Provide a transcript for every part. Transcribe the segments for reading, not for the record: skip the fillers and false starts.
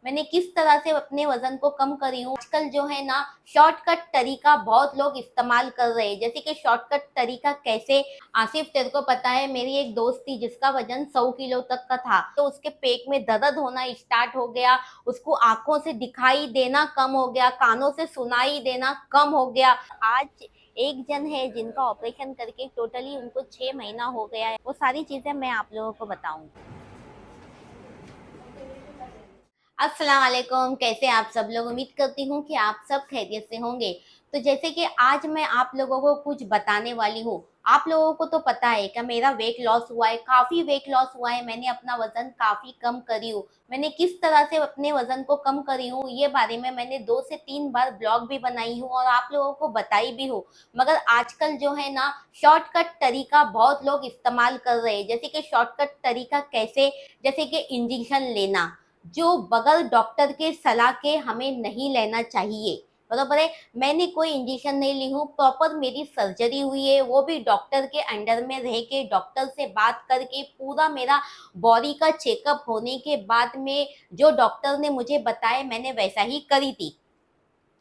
मैंने किस तरह से अपने वजन को कम करी हूँ। आजकल जो है ना शॉर्टकट तरीका बहुत लोग इस्तेमाल कर रहे हैं, जैसे कि शॉर्टकट तरीका कैसे। आसिफ, तेरे को पता है मेरी एक दोस्त थी जिसका वजन 100 किलो तक का था, तो उसके पेट में दर्द होना स्टार्ट हो गया, उसको आंखों से दिखाई देना कम हो गया, कानों से सुनाई देना कम हो गया। आज एक जन है जिनका ऑपरेशन करके टोटली उनको 6 महीना हो गया है। वो सारी चीजें मैं आप लोगों को बताऊंगी। अस्सलाम वालेकुम, कैसे आप सब लोग। उम्मीद करती हूँ कि आप सब खैरियत से होंगे। तो जैसे कि आज मैं आप लोगों को कुछ बताने वाली हूँ। आप लोगों को तो पता है कि मेरा वेट लॉस हुआ है, काफी वेट लॉस हुआ है, मैंने अपना वजन काफी कम करी हूँ। मैंने किस तरह से अपने वजन को कम करी हूँ ये बारे में मैंने 2 से 3 बार ब्लॉग भी बनाई हूँ और आप लोगों को बताई भी हूँ। मगर आजकल जो है ना शॉर्टकट तरीका बहुत लोग इस्तेमाल कर रहे हैं, जैसे कि शॉर्टकट तरीका कैसे, जैसे कि इंजेक्शन लेना, जो बगैर डॉक्टर के सलाह के हमें नहीं लेना चाहिए। बराबर है। मैंने कोई इंजेक्शन नहीं ली हूँ, प्रॉपर मेरी सर्जरी हुई है, वो भी डॉक्टर के अंडर में रह के, डॉक्टर से बात करके, पूरा मेरा बॉडी का चेकअप होने के बाद में जो डॉक्टर ने मुझे बताया मैंने वैसा ही करी थी।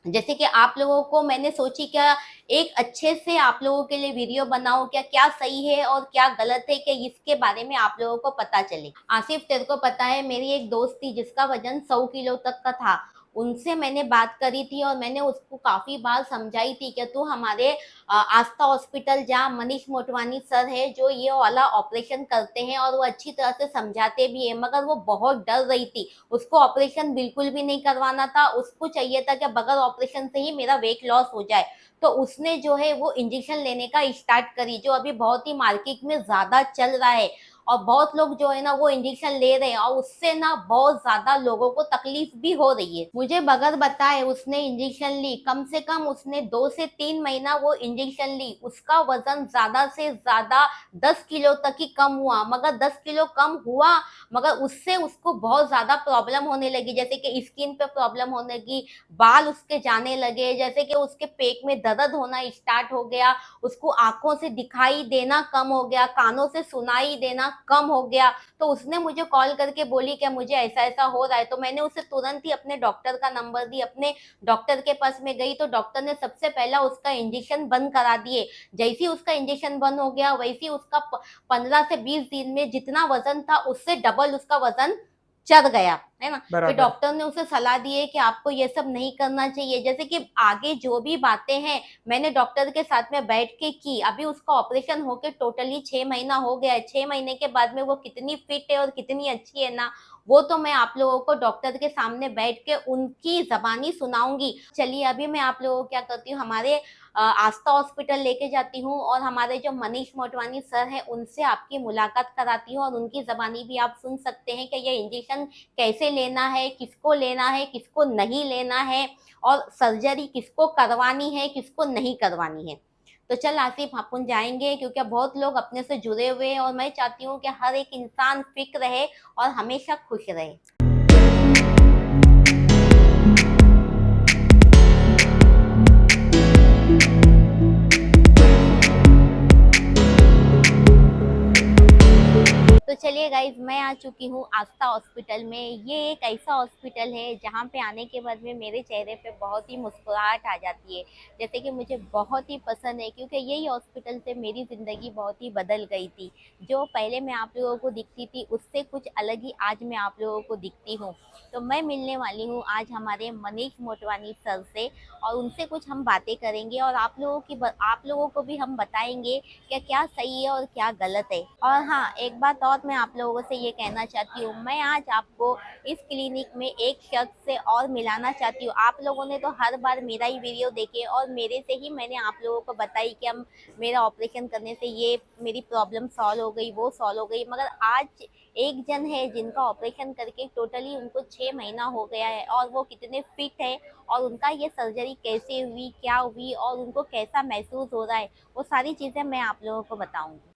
जैसे कि आप लोगों को मैंने सोची क्या एक अच्छे से आप लोगों के लिए वीडियो बनाऊं, क्या क्या सही है और क्या गलत है, कि इसके बारे में आप लोगों को पता चले। आसिफ, तेरे को पता है मेरी एक दोस्त थी जिसका वजन 100 किलो तक का था। उनसे मैंने बात करी थी और मैंने उसको काफी बार समझाई थी कि तू हमारे आस्था हॉस्पिटल जहाँ मनीष मोटवानी सर है जो ये वाला ऑपरेशन करते हैं, और वो अच्छी तरह से समझाते भी है, मगर वो बहुत डर रही थी। उसको ऑपरेशन बिल्कुल भी नहीं करवाना था, उसको चाहिए था कि बगैर ऑपरेशन से ही मेरा वेट लॉस हो जाए। तो उसने जो है वो इंजेक्शन लेने का स्टार्ट करी, जो अभी बहुत ही मार्केट में ज्यादा चल रहा है। और बहुत लोग जो है ना वो इंजेक्शन ले रहे हैं और उससे ना बहुत ज्यादा लोगों को तकलीफ भी हो रही है। मुझे बगैर बताए उसने इंजेक्शन ली, कम से कम उसने 2 से 3 महीना वो इंजेक्शन ली, उसका वजन ज्यादा से ज्यादा 10 किलो तक ही कम हुआ। मगर 10 किलो कम हुआ, मगर उससे उसको बहुत ज्यादा प्रॉब्लम होने लगी, जैसे कि स्किन पे प्रॉब्लम होने लगी, बाल उसके जाने लगे, जैसे कि उसके पेट में दर्द होना स्टार्ट हो गया, उसको आंखों से दिखाई देना कम हो गया, कानों से सुनाई देना कम हो गया। तो उसने मुझे कॉल करके बोली कि मुझे ऐसा ऐसा हो रहा है। तो मैंने उसे तुरंत ही अपने डॉक्टर का नंबर दी, अपने डॉक्टर के पास में गई, तो डॉक्टर ने सबसे पहला उसका इंजेक्शन बंद करा दिए। जैसे ही उसका इंजेक्शन बंद हो गया वैसे ही उसका 15 से 20 दिन में जितना वजन था उससे डबल उसका वजन चढ़ गया, है ना। फिर बराबर। डॉक्टर ने उसे सलाह दी है कि आपको ये सब नहीं करना चाहिए। जैसे कि आगे जो भी बातें हैं मैंने डॉक्टर के साथ में बैठ के की। अभी उसका ऑपरेशन होके टोटली 6 महीना हो गया है। 6 महीने के बाद में वो कितनी फिट है और कितनी अच्छी है ना, वो तो मैं आप लोगों को डॉक्टर के सामने बैठ के उनकी जबानी सुनाऊंगी। चलिए अभी मैं आप लोगों को क्या करती हूँ, हमारे आस्था हॉस्पिटल लेके जाती हूँ और हमारे जो मनीष मोटवानी सर हैं उनसे आपकी मुलाकात कराती हूँ, और उनकी जबानी भी आप सुन सकते हैं कि ये इंजेक्शन कैसे लेना है, किसको नहीं लेना है, और सर्जरी किसको करवानी है, किसको नहीं करवानी है। तो चल आसिफ, अपन जाएंगे, क्योंकि बहुत लोग अपने से जुड़े हुए हैं और मैं चाहती हूँ कि हर एक इंसान फिट रहे और हमेशा खुश रहे। तो चलिए गाइज, मैं आ चुकी हूँ आस्था हॉस्पिटल में। ये एक ऐसा हॉस्पिटल है जहाँ पे आने के बाद में मेरे चेहरे पे बहुत ही मुस्कुराहट आ जाती है, जैसे कि मुझे बहुत ही पसंद है, क्योंकि यही हॉस्पिटल से मेरी ज़िंदगी बहुत ही बदल गई थी। जो पहले मैं आप लोगों को दिखती थी उससे कुछ अलग ही आज मैं आप लोगों को दिखती हूँ। तो मैं मिलने वाली हूँ आज हमारे मनीष मोटवानी सर से, और उनसे कुछ हम बातें करेंगे, और आप लोगों को भी हम बताएंगे क्या क्या सही है और क्या गलत है। और हाँ, एक बात और मैं आप लोगों से ये कहना चाहती हूँ, मैं आज आपको इस क्लिनिक में एक शख्स से और मिलाना चाहती हूँ। आप लोगों ने तो हर बार मेरा ही वीडियो देखे और मेरे से ही मैंने आप लोगों को बताई कि हम मेरा ऑपरेशन करने से ये मेरी प्रॉब्लम सॉल्व हो गई, वो सॉल्व हो गई। मगर आज एक जन है जिनका ऑपरेशन करके टोटली उनको 6 महीना हो गया है, और वो कितने फिट है, और उनका ये सर्जरी कैसे हुई, क्या हुई, और उनको कैसा महसूस हो रहा है, वो सारी चीज़ें मैं आप लोगों को बताऊंगी।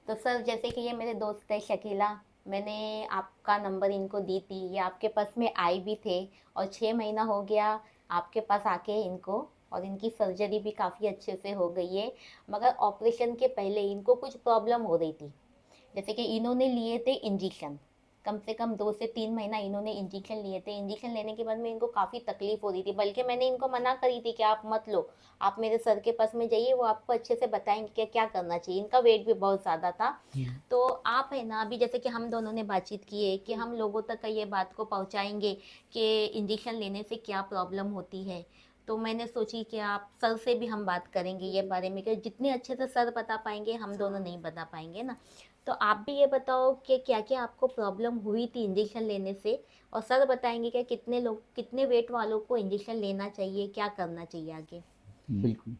तो सर, जैसे कि ये मेरे दोस्त है शकीला, मैंने आपका नंबर इनको दी थी, ये आपके पास में आए भी थे और 6 महीना हो गया आपके पास आके इनको, और इनकी सर्जरी भी काफ़ी अच्छे से हो गई है। मगर ऑपरेशन के पहले इनको कुछ प्रॉब्लम हो रही थी, जैसे कि इन्होंने लिए थे इंजेक्शन, कम से कम 2 से 3 महीना इन्होंने इंजेक्शन लिए थे। इंजेक्शन लेने के बाद में इनको काफ़ी तकलीफ हो रही थी, बल्कि मैंने इनको मना करी थी कि आप मत लो, आप मेरे सर के पास में जाइए, वो आपको अच्छे से बताएंगे कि क्या करना चाहिए। इनका वेट भी बहुत ज़्यादा था। तो आप है ना, अभी जैसे कि हम दोनों ने बातचीत की है कि हम लोगों तक ये बात को पहुंचाएंगे कि इंजेक्शन लेने से क्या प्रॉब्लम होती है। तो मैंने सोची कि आप सर से भी हम बात करेंगे ये बारे में, कि जितने अच्छे से सर बता पाएंगे हम दोनों नहीं बता पाएंगे ना। तो आप भी ये बताओ कि क्या क्या आपको प्रॉब्लम हुई थी इंजेक्शन लेने से, और सर बताएंगे कि कितने लोग, कितने वेट वालों को इंजेक्शन लेना चाहिए, क्या करना चाहिए आगे। बिल्कुल।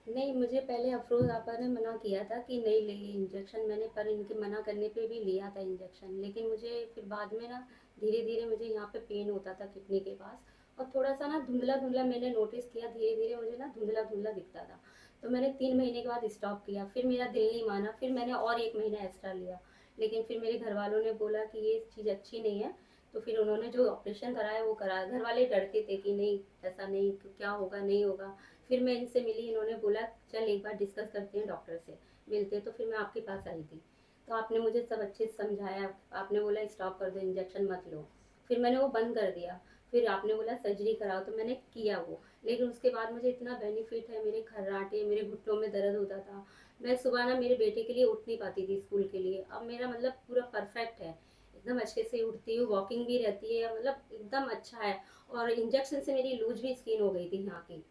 नहीं, मुझे पहले अफरोज़ आपा ने मना किया था कि नहीं लेंगे इंजेक्शन, मैंने पर इनके मना करने पे भी लिया था इंजेक्शन। लेकिन मुझे फिर बाद में ना धीरे धीरे मुझे यहाँ पे पेन होता था किडनी के पास, और थोड़ा सा ना धुंधला धुंधला मैंने नोटिस किया, धीरे धीरे मुझे ना धुंधला धुंधला दिखता था। तो मैंने 3 महीने के बाद स्टॉप किया, फिर मेरा दिल नहीं माना, फिर मैंने और 1 महीना एक्स्ट्रा लिया। लेकिन फिर मेरे घर वालों ने बोला कि ये चीज़ अच्छी नहीं है, तो फिर उन्होंने जो ऑपरेशन कराया वो कराया। घर वाले डरते थे कि नहीं ऐसा नहीं, तो क्या होगा नहीं होगा। फिर मैं इनसे मिली, इन्होंने बोला चल एक बार डिस्कस करते हैं डॉक्टर से, मिलते हैं। तो फिर मैं आपके पास आई थी, तो आपने मुझे सब अच्छे से समझाया, आपने बोला स्टॉप कर दो इंजेक्शन मत लो। फिर मैंने वो बंद कर दिया। फिर आपने बोला सर्जरी कराओ, तो मैंने किया वो। लेकिन उसके बाद मुझे इतना बेनिफिट है, मेरे खर्राटे, मेरे घुटनों में दर्द होता था, मैं सुबह ना मेरे बेटे के लिए उठ नहीं पाती थी स्कूल के लिए। अब मेरा मतलब पूरा परफेक्ट है, एकदम अच्छे से उठती हूँ, वॉकिंग भी रहती है, मतलब एकदम अच्छा है। और इंजेक्शन से मेरी लूज भी स्किन हो गई थी यहाँ की,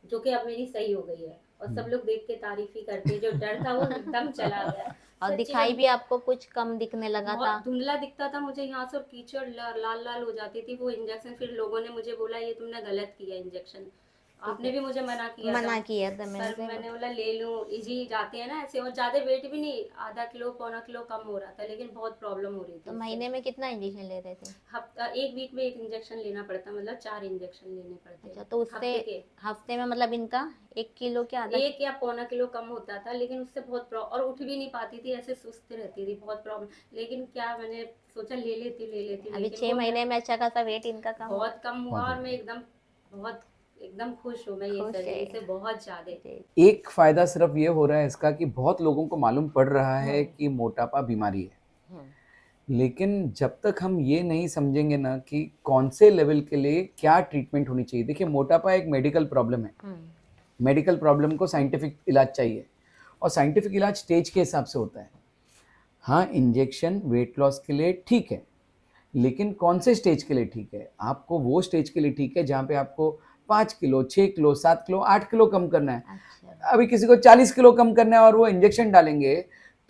जो कि अब मेरी सही हो गई है। और सब लोग देख के तारीफ ही करते हैं, जो डर था वो एकदम चला गया। और सच्ची दिखाई में भी आपको कुछ कम दिखने लगा था। बहुत धुंधला दिखता था मुझे यहाँ से, और कीचड़ लाल लाल हो जाती थी वो इंजेक्शन। फिर लोगों ने मुझे बोला ये तुमने गलत किया इंजेक्शन, ठीक आपने है, भी मुझे मना किया था। मना किया था मैंने पर से। मैंने बोला ले लूँ, इजी जाते हैं ना ऐसे। और ज़्यादा वेट भी नहीं, आधा किलो पौना किलो कम हो रहा था, लेकिन बहुत प्रॉब्लम हो रही तो थी इससे। महीने में कितना इंजेक्शन ले रहे थे? हफ्ता, एक वीक में एक इंजेक्शन लेना पड़ता, मतलब 4 इंजेक्शन लेने पड़ते अच्छा, तो उससे हफ्ते के। हफ्ते में मतलब इनका 1 किलो के आधा। एक या पौना किलो कम होता था, लेकिन उससे बहुत और उठ भी नहीं पाती थी, ऐसे सुस्त रहती थी, बहुत प्रॉब्लम। लेकिन क्या, मैंने सोचा ले लेती, अभी लेकिन छह वो मैं महीने में अच्छा खासा वेट इनका कम हो बहुत कम हुआ। बहुत और है। मैं एकदम बहुत एकदम खुश हूँ मैं ये खुश है सर्जरी से, बहुत ज़्यादा। जी। एक फायदा सिर्फ ये हो रहा है इसका कि बहुत लोगों को मालूम पड़ रहा है हम्म। कि मोटापा बीमारी है। हम्म। लेकिन जब तक हम ये नहीं समझेंगे ना कि कौन से लेवल के लिए क्या ट्रीटमेंट होनी चाहिए। देखिए, मोटापा एक मेडिकल प्रॉब्लम है। हम्म। मेडिकल प्रॉब्लम को साइंटिफिक इलाज चाहिए, और साइंटिफिक इलाज स्टेज के हिसाब से होता है। हाँ, इंजेक्शन वेट लॉस के लिए ठीक है, लेकिन कौन से स्टेज के लिए ठीक है? आपको वो स्टेज के लिए ठीक है जहाँ पे आपको 5 किलो, 6 किलो, 7 किलो, 8 किलो कम करना है। अच्छा। अभी किसी को 40 किलो कम करना है और वो इंजेक्शन डालेंगे,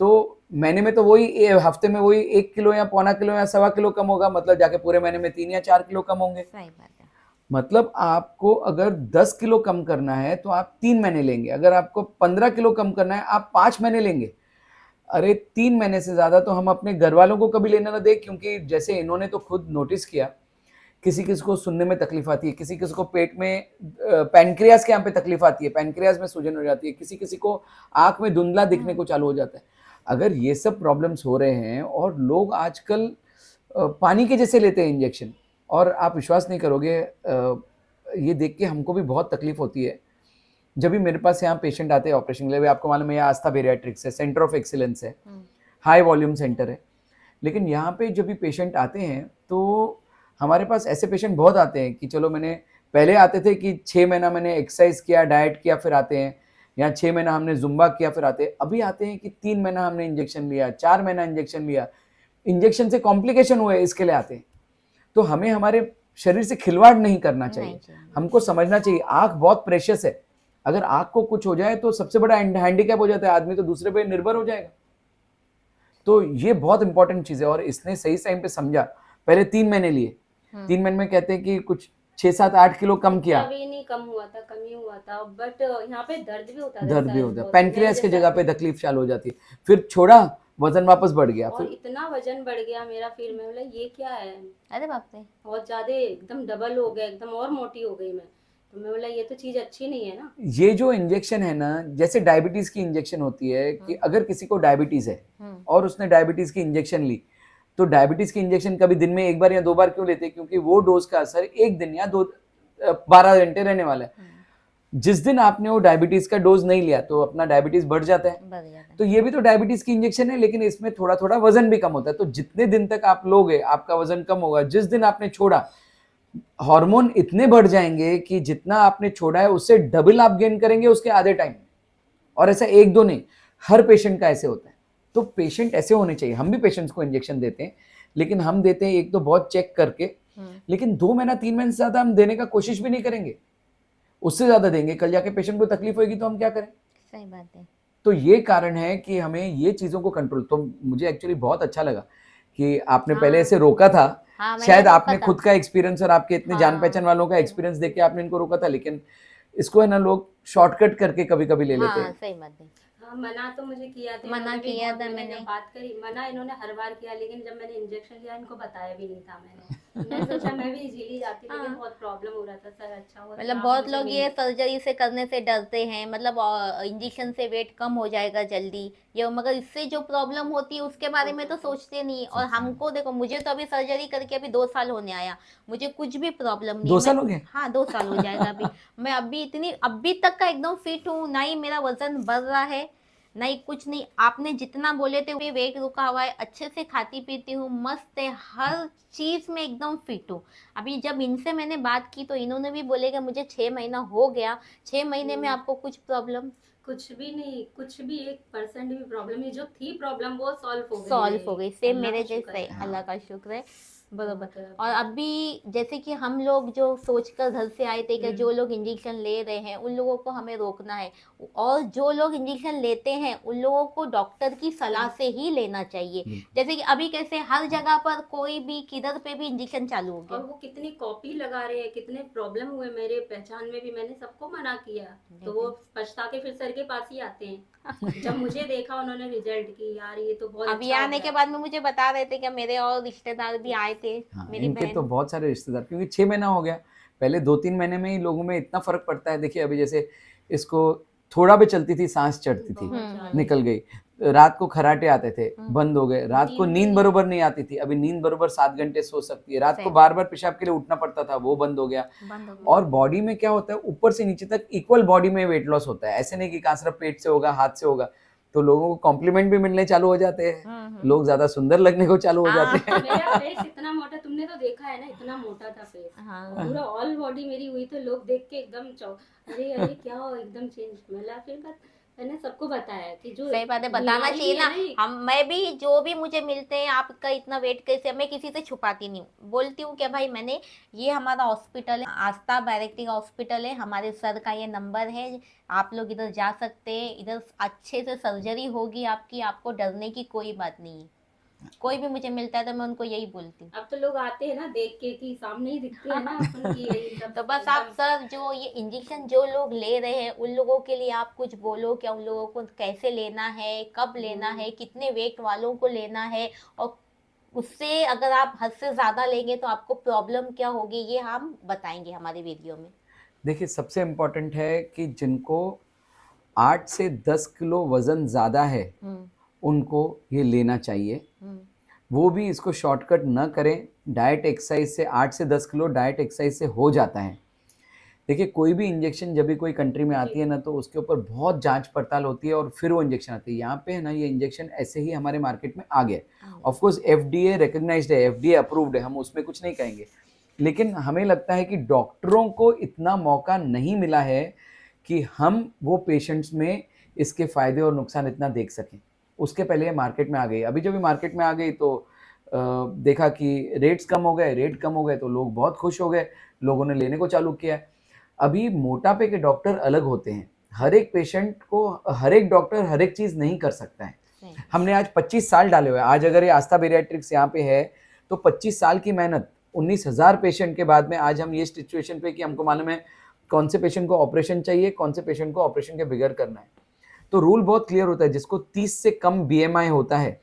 तो महीने में तो वही, हफ्ते में वही 1 किलो या पौना किलो या 1.25 किलो कम होगा, मतलब जाके पूरे महीने में 3 या 4 किलो कम होंगे। सही बात है। मतलब आपको अगर 10 किलो कम करना है तो आप 3 महीने लेंगे, अगर आपको 15 किलो कम करना है आप 5 महीने लेंगे। अरे 3 महीने से ज्यादा तो हम अपने घर वालों को कभी लेना ना दें, क्योंकि जैसे इन्होंने तो खुद नोटिस किया, किसी किसी को सुनने में तकलीफ आती है, किसी किसी को पेट में, पैनक्रियास के यहाँ पे तकलीफ आती है, पैनक्रियास में सूजन हो जाती है, किसी किसी को आंख में धुंधला दिखने को चालू हो जाता है। अगर ये सब प्रॉब्लम्स हो रहे हैं और लोग आजकल पानी के जैसे लेते हैं इंजेक्शन, और आप विश्वास नहीं करोगे, ये देख के हमको भी बहुत तकलीफ होती है। जब भी मेरे पास यहाँ पेशेंट आते हैं ऑपरेशन के लिए, आपको मालूम है, आस्था बेरियाट्रिक्स है, सेंटर ऑफ एक्सीलेंस है, हाई वॉल्यूम सेंटर है। लेकिन यहाँ पे जब भी पेशेंट आते हैं तो हमारे पास ऐसे पेशेंट बहुत आते हैं कि चलो, मैंने पहले आते थे कि 6 महीना मैंने एक्सरसाइज किया, डाइट किया, फिर आते हैं, या 6 महीना हमने जुम्बा किया फिर आते हैं। अभी आते हैं कि 3 महीना हमने इंजेक्शन लिया, 4 महीना इंजेक्शन लिया, इंजेक्शन से कॉम्प्लिकेशन हुए, इसके लिए आते हैं। तो हमें हमारे शरीर से खिलवाड़ नहीं करना नहीं चाहिए, चाहिए। हमको समझना चाहिए आँख बहुत प्रेशियस है। अगर आँख को कुछ हो जाए तो सबसे बड़ा हैंडीकैप हो जाता है, आदमी तो दूसरे पे निर्भर हो जाएगा। तो ये बहुत इंपॉर्टेंट चीज है, और इसने सही टाइम पे समझा। पहले 3 महीने लिए, 3 महीने में कहते हैं कि कुछ 6, 7, 8 किलो कम किया, इतना भी नहीं कम हुआ था, कम ही हुआ था। बट यहाँ पे दर्द भी होता था, दर्द भी सर होता है, बहुत मेरे पैनक्रियास की जैसा। जगह पे तकलीफ चालू हो जाती है, फिर छोड़ा, वजन वापस बढ़ गया, और फिर इतना वजन बढ़ गया मेरा, फिर मैं बोला ये क्या है, अरे बाप रे। बहुत ज्यादा एकदम डबल हो गया, एकदम और मोटी हो गई मैं। तो मैं बोला ये तो चीज अच्छी नहीं है ना। ये जो इंजेक्शन है ना, जैसे डायबिटीज की इंजेक्शन होती है कि अगर किसी को डायबिटीज है और उसने डायबिटीज की इंजेक्शन ली, तो डायबिटीज के इंजेक्शन कभी दिन में एक बार या 2 बार क्यों लेते हैं? क्योंकि वो डोज का असर एक दिन या 12 घंटे रहने वाला है। जिस दिन आपने वो डायबिटीज का डोज नहीं लिया तो अपना डायबिटीज बढ़ जाता है। बढ़ जाता है। तो ये भी तो डायबिटीज की इंजेक्शन है, लेकिन इसमें थोड़ा थोड़ा वजन भी कम होता है। तो जितने दिन तक आप लोगे आपका वजन कम होगा। जिस दिन आपने छोड़ा, हार्मोन इतने बढ़ जाएंगे कि जितना आपने छोड़ा है उससे डबल आप गेन करेंगे उसके आधे टाइम में। और ऐसा एक दो नहीं, हर पेशेंट का ऐसे होता है। तो पेशेंट ऐसे होने चाहिए। हम भी पेशेंट्स को इंजेक्शन देते हैं, लेकिन हम देते हैं एक तो बहुत चेक करके, लेकिन 2 महीना 3 महीने से ज्यादा हम देने का कोशिश भी नहीं करेंगे। उससे ज्यादा देंगे, कल जाके पेशेंट को तकलीफ होगी तो हम क्या करें? सही बात है। तो ये कारण है कि हमें ये चीजों को कंट्रोल। तो मुझे एक्चुअली बहुत अच्छा लगा कि आपने पहले हाँ। इसे रोका था। हाँ, मैंने शायद रोका आपने था। खुद का एक्सपीरियंस और आपके इतने जान हाँ। पहचान वालों का एक्सपीरियंस देख के आपने इनको रोका था, लेकिन इसको है ना लोग शॉर्टकट करके कभी कभी ले लेते हाँ, हैं। सही बात है। हाँ, मना तो मुझे किया था, मना इन्होंने भी किया बहुत, था मैंने मैंने। जब बात करी मना इन्होंने हर बार किया, लेकिन जब मैंने इंजेक्शन लिया इनको बताया भी नहीं था मैंने। मैं सोचा मैं भी इजीली जाती, लेकिन हाँ। बहुत प्रॉब्लम हो रहा था। सर अच्छा हुआ मतलब आप बहुत मुझे लोग मिले। ये सर्जरी से करने से डरते हैं, मतलब इंजेक्शन से वेट कम हो जाएगा जल्दी, ये मगर इससे जो प्रॉब्लम होती है उसके बारे में तो सोचते नहीं। और हमको देखो, मुझे तो अभी सर्जरी करके अभी 2 साल होने आया, मुझे कुछ भी प्रॉब्लम नहीं 2 है। साल हो गए? हाँ, 2 साल हो जाएगा अभी। मैं अभी तक का एकदम फिट हूँ, ना ही मेरा वजन बढ़ रहा है, नहीं कुछ नहीं। आपने जितना बोले थे वो वेट रुका हुआ है, अच्छे से खाती पीती हूँ, मस्त है, हर चीज में एकदम फिट हूँ। अभी जब इनसे मैंने बात की तो इन्होंने भी बोले कि मुझे 6 महीना हो गया, 6 महीने में आपको कुछ प्रॉब्लम कुछ भी नहीं, कुछ भी 1% भी प्रॉब्लम नहीं, जो थी प्रॉब्लम वो सॉल्व हो गई। सॉल्व हो गई। सेम अल्लाह मेरे का शुक्र जैसे, है। अल्लाह का शुक्र है। बरोबर। बहुत- और अभी जैसे कि हम लोग जो सोचकर घर से आए थे कि जो लोग इंजेक्शन ले रहे हैं उन लोगों को हमें रोकना है, और जो लोग इंजेक्शन लेते हैं उन लोगों को डॉक्टर की सलाह से ही लेना चाहिए। जैसे कि अभी कैसे हर जगह पर कोई भी किधर पे भी इंजेक्शन चालू हो और गया। वो कितनी कॉपी लगा रहे हैं, कितने प्रॉब्लम हुए मेरे पहचान में भी, मैंने सबको मना किया, तो वो पछता के फिर सर के पास ही आते हैं। जब मुझे देखा उन्होंने रिजल्ट की, यार ये तो बहुत अभी अच्छा हो आने के गया। बाद में मुझे बता रहे थे कि मेरे और रिश्तेदार भी आए थे, हाँ, मेरी इनके तो बहन। बहुत सारे रिश्तेदार, क्योंकि 6 महीना हो गया। पहले 2-3 महीने में ही लोगों में इतना फर्क पड़ता है। देखिए अभी जैसे इसको थोड़ा भी चलती थी सांस चढ़ती थी, बहुत ज्यादा। निकल गई। रात को खर्राटे आते थे, बंद हो गए। रात को नींद नींद नहीं। बरोबर नहीं आती थी, अभी नींद बरोबर 7 घंटे सो सकती है। रात को सही। बार बार पेशाब के लिए उठना पड़ता था, वो बंद हो गया। बंद हो गया। और बॉडी में क्या होता है, ऊपर से नीचे तक इक्वल बॉडी में वेट लॉस होता है। ऐसे नहीं कि कहाँ सिर्फ पेट से होगा, हाथ से होगा। तो लोगों को कॉम्प्लीमेंट भी मिलने चालू हो जाते हैं, लोग ज्यादा सुंदर लगने को चालू हो जाते हैं। मेरा फेस इतना मोटा, तुमने तो देखा है ना, इतना मोटा था फेस। हाँ। पूरा ऑल बॉडी मेरी हुई, तो लोग देख के एकदम अरे अरे क्या हो, एकदम चेंज। मिला फिर मैंने सबको बताया कि जो सही बात है, बताना बीमारी चाहिए ना। है ये- मैं भी जो भी मुझे मिलते हैं, आपका इतना वेट कैसे, मैं किसी से छुपाती नहीं हूँ, बोलती हूँ कि भाई मैंने, ये हमारा हॉस्पिटल है, आस्था बैरेक्टिंग हॉस्पिटल है, हमारे सर का ये नंबर है, आप लोग इधर जा सकते हैं, इधर अच्छे से सर्जरी होगी आपकी, आपको डरने की कोई बात नहीं है। कोई भी मुझे मिलता है तो मैं उनको यही बोलती हूँ। अब तो लोग आते हैं ना देख के कि सामने ही दिखते हैं ना अपन की यही सब। तो बस आप सर, जो ये इंजेक्शन जो लोग ले रहे हैं उन लोगों के लिए आप कुछ बोलो कि उन लोगों को कैसे लेना है, कब लेना है, कितने वेट वालों को लेना है, और उससे अगर आप हद से ज्यादा लेंगे तो आपको प्रॉब्लम क्या होगी, ये हम बताएंगे हमारे वीडियो में। देखिए सबसे इम्पोर्टेंट है कि जिनको 8 से 10 किलो वजन ज़्यादा है उनको ये लेना चाहिए। वो भी इसको शॉर्टकट न करें। डाइट एक्सरसाइज से 8 से 10 किलो डाइट एक्सरसाइज से हो जाता है। देखिए कोई भी इंजेक्शन जब भी कोई कंट्री में आती है ना, तो उसके ऊपर बहुत जांच पड़ताल होती है और फिर वो इंजेक्शन आती है। यहाँ पे है ना, ये इंजेक्शन ऐसे ही हमारे मार्केट में आ गया। ऑफ कोर्स FDA रिकग्नाइज्ड है, FDA अप्रूव्ड है, हम उसमें कुछ नहीं कहेंगे। लेकिन हमें लगता है कि डॉक्टरों को इतना मौका नहीं मिला है कि हम वो पेशेंट्स में इसके फ़ायदे और नुकसान इतना देख सकें। उसके पहले ये मार्केट में आ गई। अभी जब ये मार्केट में आ गई तो देखा कि रेट्स कम हो गए, रेट कम हो गए तो लोग बहुत खुश हो गए, लोगों ने लेने को चालू किया। अभी मोटापे के डॉक्टर अलग होते हैं। हर एक पेशेंट को हर एक डॉक्टर हर एक चीज़ नहीं कर सकता है। हमने आज 25 साल डाले हुए हैं। आज अगर ये आस्था बेरियाट्रिक्स यहाँ पे है तो 25 साल की मेहनत, 19,000 पेशेंट के बाद में आज हम ये सिचुएशन पे कि हमको मालूम है कौन से पेशेंट को ऑपरेशन चाहिए, कौन से पेशेंट को ऑपरेशन के बगैर करना है। तो रूल बहुत क्लियर होता है, जिसको 30 से कम BMI होता है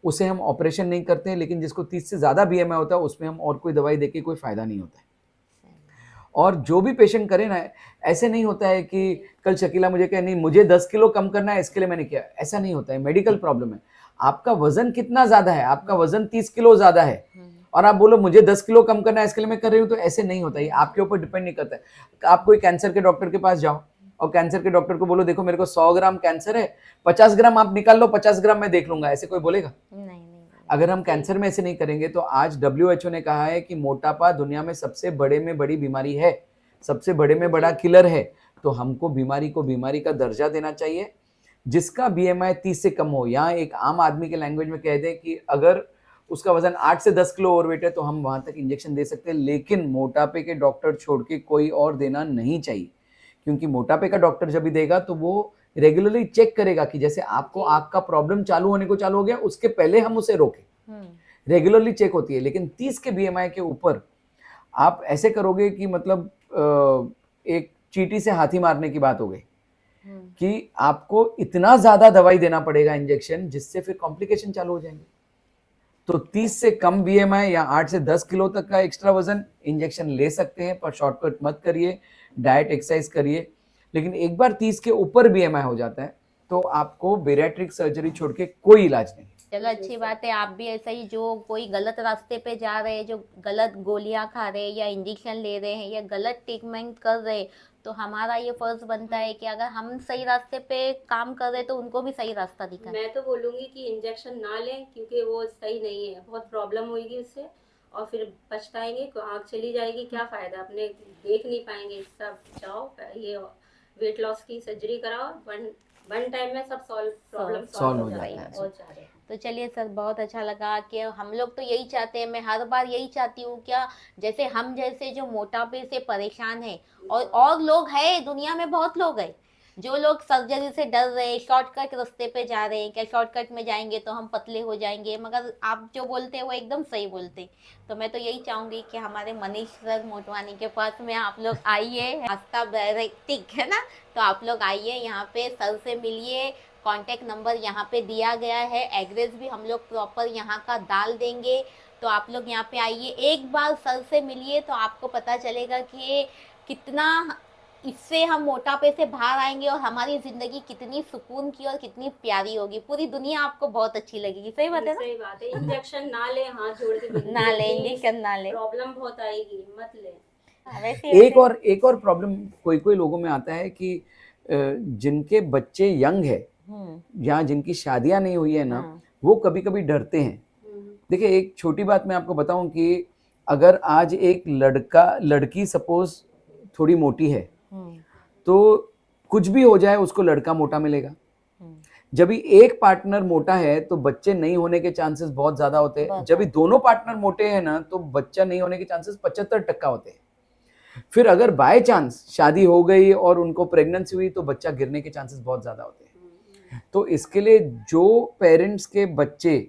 उसे हम ऑपरेशन नहीं करते हैं, लेकिन जिसको 30 से ज़्यादा BMI होता है उसमें हम और कोई दवाई देके कोई फ़ायदा नहीं होता है। और जो भी पेशेंट करे ना, ऐसे नहीं होता है कि कल शकीला मुझे कहे नहीं मुझे 10 किलो कम करना है इसके लिए मैंने किया, ऐसा नहीं होता है। मेडिकल प्रॉब्लम है। आपका वजन कितना ज्यादा है, आपका वजन 30 किलो ज्यादा है और आप बोलो मुझे 10 किलो कम करना है इसके लिए मैं कर रही हूँ, तो ऐसे नहीं होता, ये आपके ऊपर डिपेंड नहीं करता है। आप कोई कैंसर के डॉक्टर के पास जाओ और कैंसर के डॉक्टर को बोलो देखो मेरे को 100 ग्राम कैंसर है, 50 ग्राम आप निकाल लो, 50 ग्राम मैं देख लूंगा, ऐसे कोई बोलेगा? नहीं। अगर हम कैंसर में ऐसे नहीं करेंगे तो आज WHO ने कहा है कि मोटापा दुनिया में सबसे बड़े में बड़ी बीमारी है, सबसे बड़े में बड़ा किलर है। तो हमको बीमारी को बीमारी का दर्जा देना चाहिए। जिसका BMI 30 से कम हो, यहाँ एक आम आदमी के लैंग्वेज में कह दें कि अगर उसका वजन 8 से 10 किलो ओवरवेट है तो हम वहां तक इंजेक्शन दे सकते हैं, लेकिन मोटापे के डॉक्टर छोड़ के कोई और देना नहीं चाहिए। क्योंकि मोटापे का डॉक्टर जब भी देगा तो वो रेगुलरली चेक करेगा कि जैसे आपको आग का प्रॉब्लम चालू होने को चालू हो गया, उसके पहले हम उसे रोकें। रेगुलरली चेक होती है। लेकिन 30 के BMI के ऊपर आप ऐसे करोगे कि मतलब एक चींटी से हाथी मारने की बात हो गई कि आपको इतना ज्यादा दवाई देना पड़ेगा इंजेक्शन, जिससे फिर कॉम्प्लिकेशन चालू हो जाएंगे। तो 30 से कम BMI या 8 से 10 किलो तक का एक्स्ट्रा वजन इंजेक्शन ले सकते हैं, पर शॉर्टकट मत करिए, डाइट एक्सरसाइज करिए। लेकिन एक बार 30 के ऊपर BMI हो जाता है तो आपको बेरियाट्रिक सर्जरी छोड़ के कोई इलाज नहीं। चलो अच्छी बात है, आप भी ऐसा ही, जो कोई गलत रास्ते पे जा रहे हैं, जो गलत गोलियां खा रहे हैं या इंजेक्शन ले रहे हैं या गलत ट्रीटमेंट कर रहे हैं, तो हमारा ये फर्ज बनता है कि अगर हम सही रास्ते पे काम कर रहे हैं तो उनको भी सही रास्ता दिखाएं। मैं तो बोलूँगी कि इंजेक्शन ना लें, क्योंकि वो सही नहीं है, बहुत प्रॉब्लम होगी उससे और फिर पछताएंगे, आँख चली जाएगी, क्या फ़ायदा, अपने देख नहीं पाएंगे। सब जाओ ये वेट लॉस की सर्जरी कराओ, वन टाइम में सब प्रॉब्लम सॉल्व हो जाएगा। और ज़्यादा तो चलिए सर, बहुत अच्छा लगा कि हम लोग तो यही चाहते हैं, मैं हर बार यही चाहती हूँ क्या, जैसे हम जैसे जो मोटापे से परेशान हैं और लोग हैं दुनिया में, बहुत लोग हैं जो लोग सर्जरी से डर रहे हैं, शॉर्टकट रास्ते पे जा रहे हैं, क्या शॉर्टकट में जाएंगे तो हम पतले हो जाएंगे, मगर आप जो बोलते हैं वो एकदम सही बोलते हैं। तो मैं तो यही चाहूँगी कि हमारे मनीष सर मोटवानी के पास में आप लोग आइए, रास्ता ठीक है ना, तो आप लोग आइए यहाँ पे, सर से मिलिए, कॉन्टैक्ट नंबर यहाँ पे दिया गया है, एड्रेस भी हम लोग प्रॉपर यहाँ का डाल देंगे। तो आप लोग यहाँ पे आइए, एक बार सर से मिलिए तो आपको पता चलेगा कि कितना इससे हम मोटापे से बाहर आएंगे और हमारी जिंदगी कितनी सुकून की और कितनी प्यारी होगी, पूरी दुनिया आपको बहुत अच्छी लगेगी। सही बात है ना? सही बात है। इंजेक्शन ना ले, हाथ जोड़ के ना ले, इंजेक्शन ना ले, प्रॉब्लम बहुत आएगी, मत ले। एक और प्रॉब्लम कोई कोई लोगों में आता है कि जिनके बच्चे यंग है या जिनकी शादियां नहीं हुई है ना, वो कभी कभी डरते हैं। देखिए एक छोटी बात मैं आपको बताऊं कि अगर आज एक लड़की सपोज थोड़ी मोटी है तो कुछ भी हो जाए उसको लड़का मोटा मिलेगा। जब भी एक पार्टनर मोटा है तो बच्चे नहीं होने के चांसेस बहुत ज्यादा होते हैं। जब भी दोनों पार्टनर मोटे हैं ना तो बच्चा नहीं होने के चांसेस 75% होते हैं। फिर अगर बाय चांस शादी हो गई और उनको प्रेगनेंसी हुई तो बच्चा गिरने के चांसेस बहुत ज्यादा होते हैं। तो इसके लिए जो पेरेंट्स के बच्चे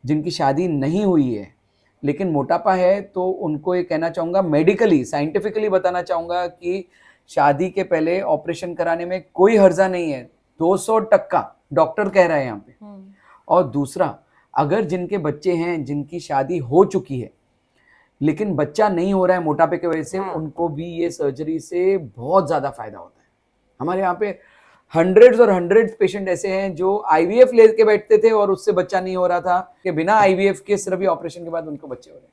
जिनकी शादी नहीं हुई है लेकिन मोटापा है, तो उनको ये कहना चाहूंगा, मेडिकली साइंटिफिकली बताना चाहूंगा कि शादी के पहले ऑपरेशन कराने में कोई हर्जा नहीं है। 200% डॉक्टर कह रहा है यहाँ पे। और दूसरा, अगर जिनके बच्चे हैं, जिनकी शादी हो चुकी है लेकिन बच्चा नहीं हो रहा है मोटापे की वजह से, उनको भी ये सर्जरी से बहुत ज्यादा फायदा होता है। हमारे यहाँ पे हंड्रेड्स पेशेंट ऐसे हैं जो IVF लेके बैठते थे और उससे बच्चा नहीं हो रहा था, कि बिना IVF के सिर्फ ये ऑपरेशन के बाद उनको बच्चे हो रहे हैं।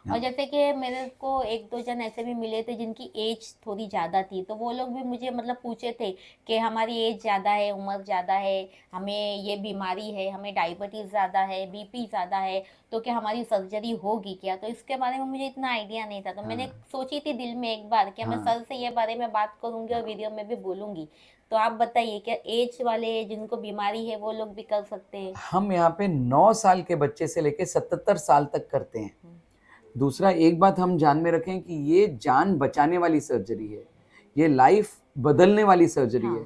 और जैसे कि मेरे को 1-2 जन ऐसे भी मिले थे जिनकी एज थोड़ी ज़्यादा थी, तो वो लोग भी मुझे मतलब पूछे थे कि हमारी एज ज़्यादा है, उम्र ज़्यादा है, हमें ये बीमारी है, हमें डायबिटीज़ ज़्यादा है, BP ज़्यादा है, तो क्या हमारी सर्जरी होगी क्या? तो इसके बारे में मुझे इतना आइडिया नहीं था। तो मैंने सोची थी दिल में एक बार कि मैं सर से ये बारे में बात करूँगी और वीडियो में भी बोलूँगी। तो आप बताइए, क्या एज वाले जिनको बीमारी है वो लोग भी कर सकते हैं? हम यहाँ पे 9 साल के बच्चे से लेके 77 साल तक करते हैं। दूसरा, एक बात हम जान में रखें कि ये जान बचाने वाली सर्जरी है, ये लाइफ बदलने वाली सर्जरी है।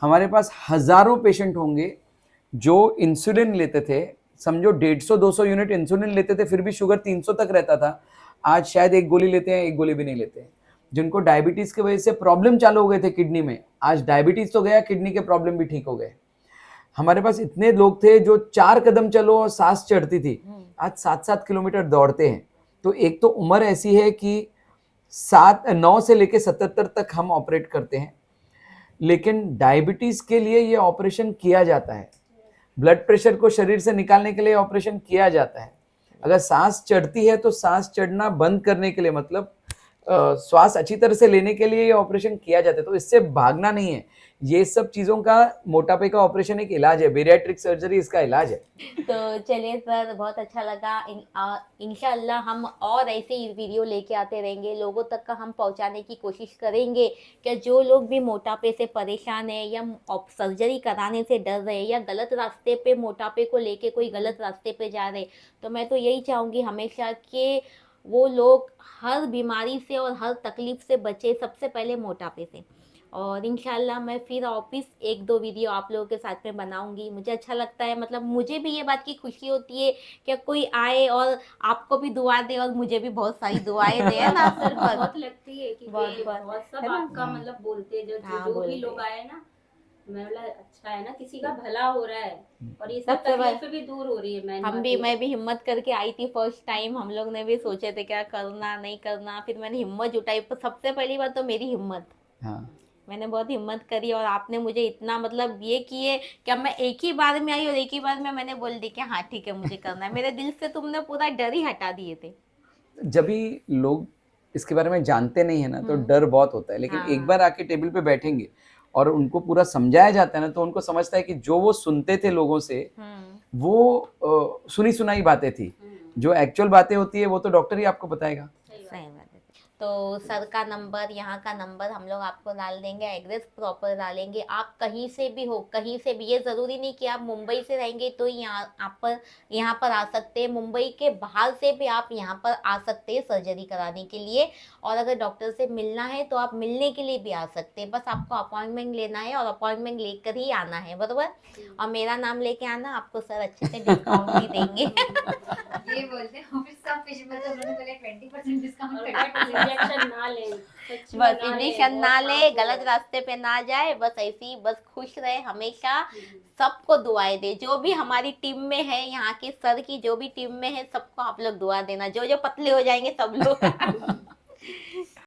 हमारे पास हजारों पेशेंट होंगे जो इंसुलिन लेते थे, समझो 150-200 यूनिट इंसुलिन लेते थे, फिर भी शुगर 300 तक रहता था। आज शायद एक गोली लेते हैं, एक गोली भी नहीं लेते हैं। जिनको डायबिटीज की वजह से प्रॉब्लम चालू हो गए थे किडनी में, आज डायबिटीज तो गया, किडनी के प्रॉब्लम भी ठीक हो गए। हमारे पास इतने लोग थे जो 4 कदम चलो और सांस चढ़ती थी, आज 7-7 किलोमीटर दौड़ते हैं। तो एक तो उम्र ऐसी है कि 9 से लेके 77 तक हम ऑपरेट करते हैं, लेकिन डायबिटीज के लिए ये ऑपरेशन किया जाता है। ब्लड प्रेशर को शरीर से निकालने के लिए ऑपरेशन किया जाता है। अगर सांस चढ़ती है तो सांस चढ़ना बंद करने के लिए, मतलब श्वास अच्छी तरह से लेने के लिए ये ऑपरेशन किया जाता है। तो इससे भागना नहीं है। ये सब चीज़ों का, मोटापे का ऑपरेशन एक इलाज है, बेरियाट्रिक सर्जरी इसका इलाज है। तो चलिए सर, बहुत अच्छा लगा। इंशाल्लाह हम और ऐसे ही वीडियो लेके आते रहेंगे, लोगों तक का हम पहुंचाने की कोशिश करेंगे कि जो लोग भी मोटापे से परेशान है या सर्जरी कराने से डर रहे या गलत रास्ते पे मोटापे को लेके कोई गलत रास्ते पे जा रहे, तो मैं तो यही चाहूँगी हमेशा कि वो लोग हर बीमारी से और हर तकलीफ से बचे, सबसे पहले मोटापे से। और इंशाल्लाह मैं फिर वापस 1-2 वीडियो आप लोगों के साथ में बनाऊंगी। मुझे अच्छा लगता है, मतलब मुझे भी ये बात की खुशी होती है कि कोई आए और आपको भी दुआ दे और मुझे भी बहुत सारी दुआएं दे, है ना सर? बहुत लगती है कि बहुत बहुत सब है ना? आपका मतलब बोलते हैं, हाँ, जो भी बोलते लोग हैं। आए ना, मैं बोला अच्छा है ना, किसी का भला हो रहा है और ये सब सबसे बड़ा- तकलीफें भी दूर हो रही है। मैं भी हिम्मत करके आई थी फर्स्ट टाइम। हम लोग ने भी सोचे थे क्या करना नहीं करना, फिर मैंने हिम्मत जुटाई। तो सबसे पहली बात तो मेरी हिम्मत, हाँ, मैंने बहुत हिम्मत करी और आपने मुझे इतना मतलब ये किए कि अब मैं एक ही बार में आई और एक ही बार में मैंने बोल दी कि हाँ ठीक है मुझे करना है। मेरे दिल से तुमने पूरा डर ही हटा दिए थे। जब भी लोग इसके बारे में जानते नहीं है ना, तो हम्म। डर बहुत होता है। लेकिन हाँ। एक बार आके टेबल पे बैठेंगे और उनको पूरा समझाया जाता है ना, तो उनको समझता है कि जो वो सुनते थे लोगों से, वो सुनी सुनाई बातें थी। जो एक्चुअल बातें होती है वो तो डॉक्टर ही आपको बताएगा। सही बात है। तो सर का नंबर, यहाँ का नंबर हम लोग आपको डाल देंगे, एड्रेस प्रॉपर डालेंगे। आप कहीं से भी हो, कहीं से भी, ये ज़रूरी नहीं कि आप मुंबई से रहेंगे तो यहाँ पर आ सकते हैं। मुंबई के बाहर से भी आप यहाँ पर आ सकते हैं सर्जरी कराने के लिए। और अगर डॉक्टर से मिलना है तो आप मिलने के लिए भी आ सकते हैं। बस आपको अपॉइंटमेंट लेना है और अपॉइंटमेंट लेकर ही आना है, बराबर? और मेरा नाम लेके आना, आपको सर अच्छे से डिस्काउंट भी देंगे। ये बोलते हैं ऑफिस का ऑफिशियल, मतलब उन्होंने बोले 20% डिस्काउंट और कर बट इंजेक्शन ना लें, सच में बस ना लें, इंजेक्शन ना बहुत ले, पाप गलत है। रास्ते पे ना जाए, बस ऐसे ही बस खुश रहे हमेशा। सबको दुआएं दे, जो भी हमारी टीम में है, यहाँ की सर की जो भी टीम में है, सबको आप लोग दुआ देना। जो जो पतले हो जाएंगे सब लोग।